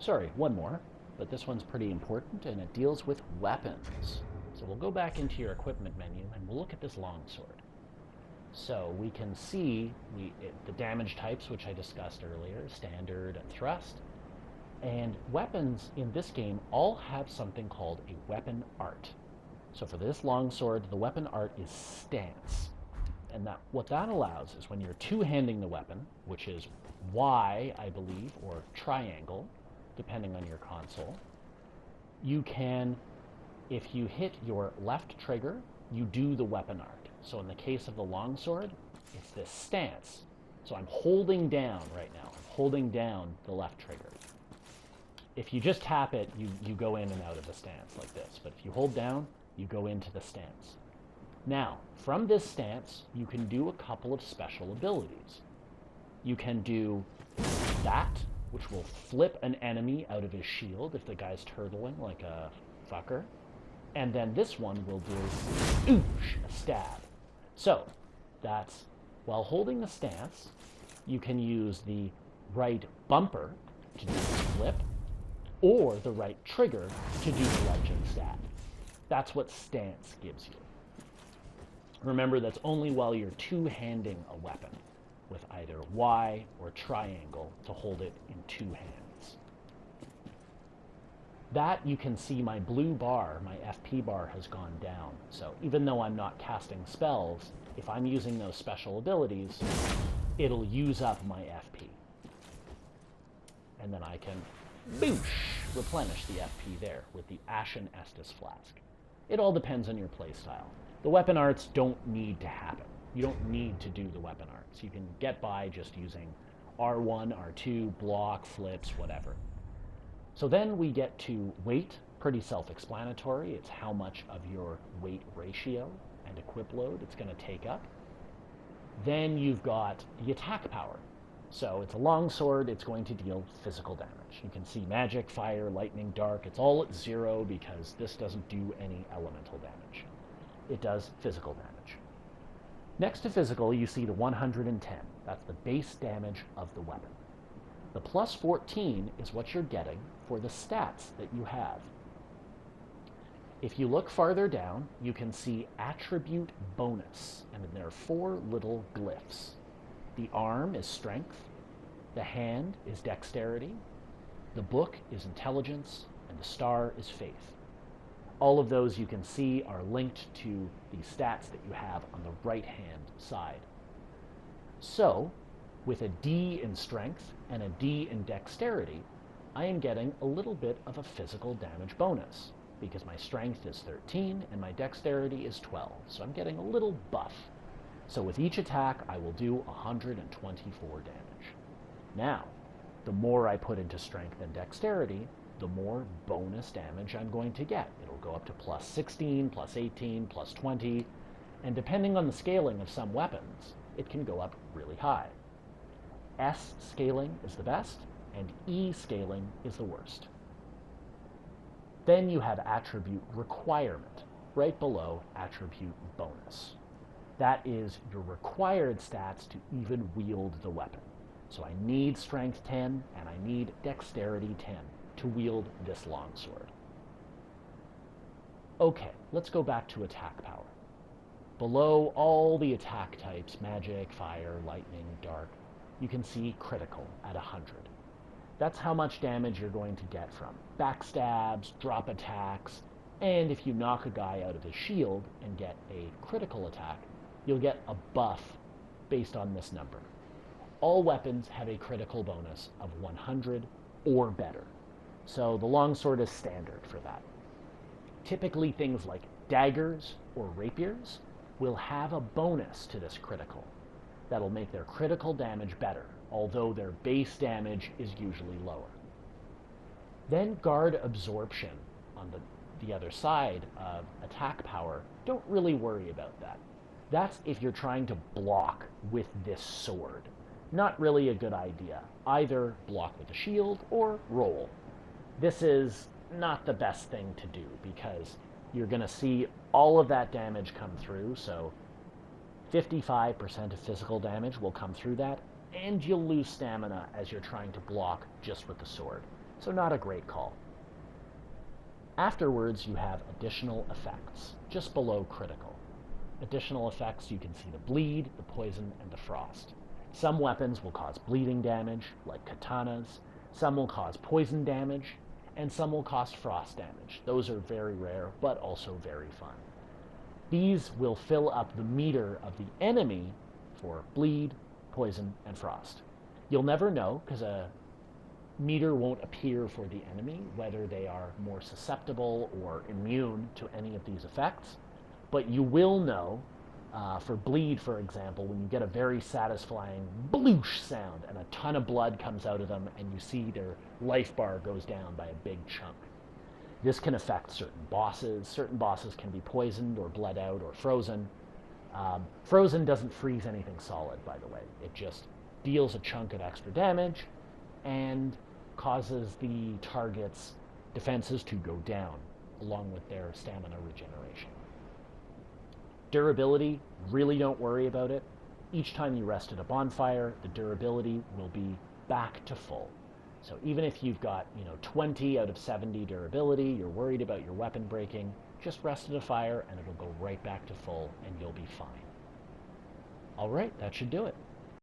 Sorry, one more, but this one's pretty important, and it deals with weapons. So we'll go back into your equipment menu, and we'll look at this longsword. So we can see the damage types, which I discussed earlier, standard and thrust. And weapons in this game all have something called a weapon art. So for this longsword, the weapon art is stance. And what that allows is when you're two-handing the weapon, which is Y, I believe, or triangle, depending on your console, you can, if you hit your left trigger, you do the weapon art. So in the case of the longsword, it's this stance. So I'm holding down right now. I'm holding down the left trigger. If you just tap it, you go in and out of the stance like this. But if you hold down, you go into the stance. Now, from this stance, you can do a couple of special abilities. You can do that, which will flip an enemy out of his shield if the guy's turtling like a fucker. And then this one will do oosh, a stab. So, that's while holding the stance, you can use the right bumper to do the flip, or the right trigger to do the legend stab. That's what stance gives you. Remember, that's only while you're two-handing a weapon with either Y or triangle to hold it in two hands. That you can see my blue bar, my FP bar has gone down. So even though I'm not casting spells, if I'm using those special abilities, it'll use up my FP. And then I can, boosh, replenish the FP there with the Ashen Estus Flask. It all depends on your playstyle. The weapon arts don't need to happen. You don't need to do the weapon arts. You can get by just using R1, R2, block, flips, whatever. So then we get to weight, pretty self-explanatory. It's how much of your weight ratio and equip load it's going to take up. Then you've got the attack power. So it's a longsword, it's going to deal physical damage. You can see magic, fire, lightning, dark. It's all at 0 because this doesn't do any elemental damage. It does physical damage. Next to physical, you see the 110. That's the base damage of the weapon. The plus 14 is what you're getting for the stats that you have. If you look farther down, you can see attribute bonus, and there are 4 little glyphs. The arm is strength, the hand is dexterity, the book is intelligence, and the star is faith. All of those you can see are linked to the stats that you have on the right-hand side. So, with a D in strength and a D in dexterity, I am getting a little bit of a physical damage bonus, because my strength is 13 and my dexterity is 12, so I'm getting a little buff. So with each attack, I will do 124 damage. Now, the more I put into strength and dexterity, the more bonus damage I'm going to get. It'll go up to plus 16, plus 18, plus 20, and depending on the scaling of some weapons, it can go up really high. S scaling is the best, and E scaling is the worst. Then you have attribute requirement, right below attribute bonus. That is your required stats to even wield the weapon. So I need strength 10 and I need dexterity 10 to wield this longsword. Okay, let's go back to attack power. Below all the attack types, magic, fire, lightning, dark, you can see critical at 100. That's how much damage you're going to get from backstabs, drop attacks, and if you knock a guy out of his shield and get a critical attack, you'll get a buff based on this number. All weapons have a critical bonus of 100 or better. So the longsword is standard for that. Typically things like daggers or rapiers will have a bonus to this critical that'll make their critical damage better, although their base damage is usually lower. Then guard absorption on the other side of attack power, don't really worry about that. That's if you're trying to block with this sword. Not really a good idea. Either block with a shield or roll. This is not the best thing to do because you're going to see all of that damage come through, so 55% of physical damage will come through that, and you'll lose stamina as you're trying to block just with the sword. So not a great call. Afterwards, you have additional effects, just below critical. Additional effects, you can see the bleed, the poison, and the frost. Some weapons will cause bleeding damage, like katanas. Some will cause poison damage, and some will cause frost damage. Those are very rare, but also very fun. These will fill up the meter of the enemy for bleed, poison, and frost. You'll never know, because a meter won't appear for the enemy, whether they are more susceptible or immune to any of these effects. But you will know, for bleed, for example, when you get a very satisfying bloosh sound and a ton of blood comes out of them and you see their life bar goes down by a big chunk. This can affect certain bosses. Certain bosses can be poisoned or bled out or frozen. Frozen doesn't freeze anything solid, by the way. It just deals a chunk of extra damage and causes the target's defenses to go down, along with their stamina regeneration. Durability, really don't worry about it. Each time you rest at a bonfire, the durability will be back to full. So even if you've got 20 out of 70 durability, you're worried about your weapon breaking, just rest at a fire and it'll go right back to full and you'll be fine. All right, that should do it.